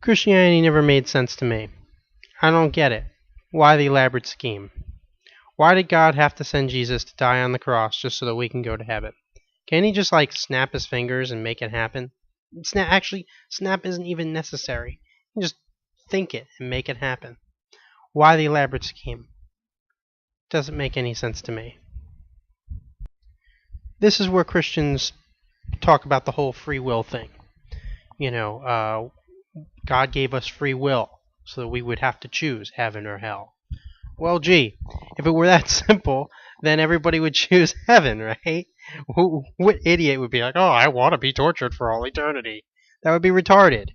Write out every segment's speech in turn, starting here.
Christianity never made sense to me. I don't get it. Why the elaborate scheme? Why did God have to send Jesus to die on the cross just so that we can go to heaven? Can't he just snap his fingers and make it happen? Snap isn't even necessary. You can just think it and make it happen. Why the elaborate scheme? Doesn't make any sense to me. This is where Christians talk about the whole free will thing. God gave us free will so that we would have to choose heaven or hell. Well, gee, if it were that simple, then everybody would choose heaven, right? What idiot would be like, oh, I want to be tortured for all eternity? That would be retarded,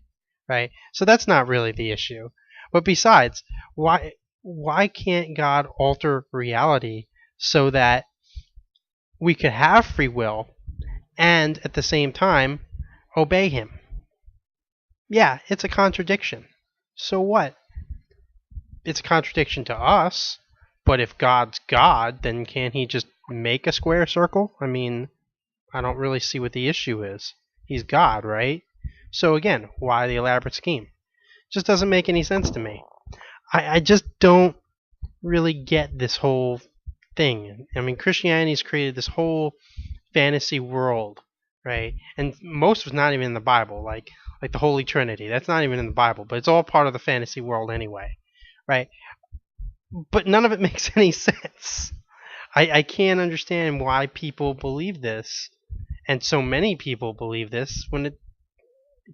right? So that's not really the issue. But besides, why can't God alter reality so that we could have free will and at the same time obey him? Yeah, it's a contradiction. So what? It's a contradiction to us, but if God's God, then can't he just make a square circle? I mean, I don't really see what the issue is. He's God, right? So again, why the elaborate scheme? Just doesn't make any sense to me. I just don't really get this whole thing. I mean, Christianity's created this whole fantasy world, right? And most of it's not even in the Bible, like the Holy Trinity. That's not even in the Bible, but it's all part of the fantasy world anyway, right? But none of it makes any sense. I can't understand why people believe this, and so many people believe this, when it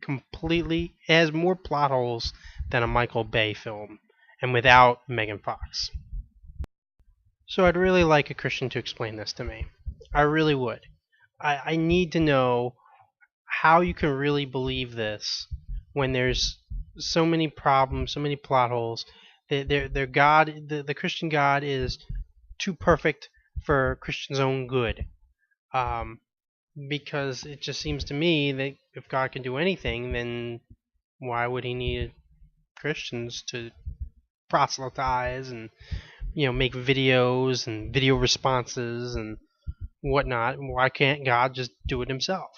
completely has more plot holes than a Michael Bay film, and without Megan Fox. So I'd really like a Christian to explain this to me. I really would. I need to know how you can really believe this when there's so many problems, so many plot holes. Their God, the Christian God, is too perfect for Christians' own good. Because it just seems to me that if God can do anything, then why would he need Christians to proselytize and make videos and video responses and whatnot? Why can't God just do it himself?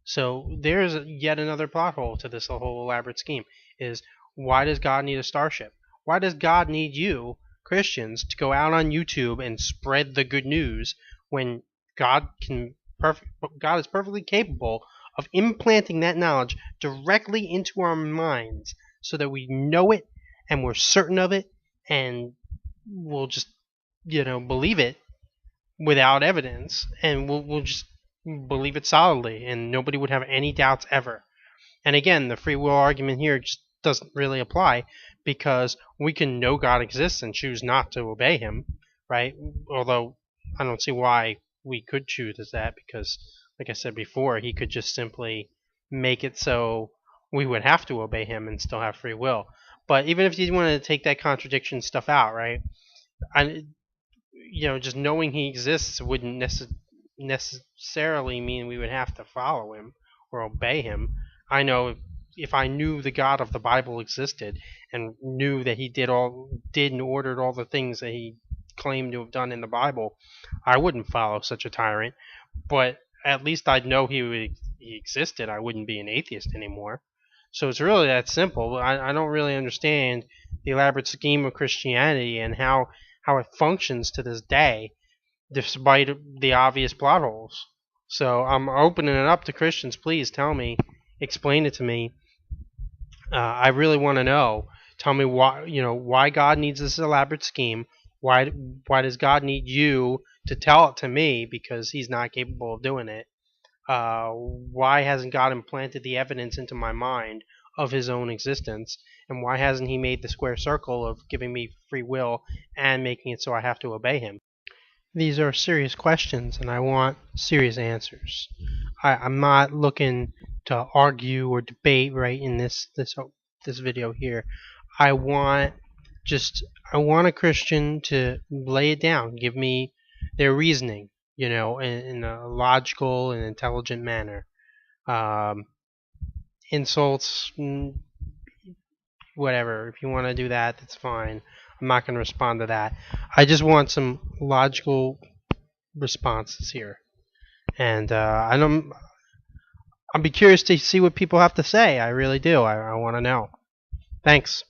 So there's yet another plot hole to this whole elaborate scheme, is why does God need a starship? Why does God need you, Christians, to go out on YouTube and spread the good news when God is perfectly capable of implanting that knowledge directly into our minds so that we know it and we're certain of it and we'll just believe it without evidence, and we'll just believe it solidly, and nobody would have any doubts ever. And again, the free will argument here just doesn't really apply, because we can know God exists and choose not to obey him, right? Although I don't see why we could choose that, because like I said before, he could just simply make it so we would have to obey him and still have free will. But even if you wanted to take that contradiction stuff out, right? Just knowing he exists wouldn't necessarily mean we would have to follow him or obey him. I know if I knew the God of the Bible existed and knew that he did and ordered all the things that he claimed to have done in the Bible, I wouldn't follow such a tyrant. But at least I'd know he existed. I wouldn't be an atheist anymore. So it's really that simple. I don't really understand the elaborate scheme of Christianity and how it functions to this day, despite the obvious plot holes. So I'm opening it up to Christians. Please tell me, explain it to me. I really want to know. Tell me why God needs this elaborate scheme. Why does God need you to tell it to me, because he's not capable of doing it? Why hasn't God implanted the evidence into my mind of his own existence? And why hasn't he made the square circle of giving me free will and making it so I have to obey him? These are serious questions, and I want serious answers. I'm not looking to argue or debate right in this video here. I want a Christian to lay it down, give me their reasoning, in a logical and intelligent manner. Insults, whatever. If you want to do that, that's fine. I'm not going to respond to that. I just want some logical responses here. And I'll be curious to see what people have to say. I really do. I want to know. Thanks.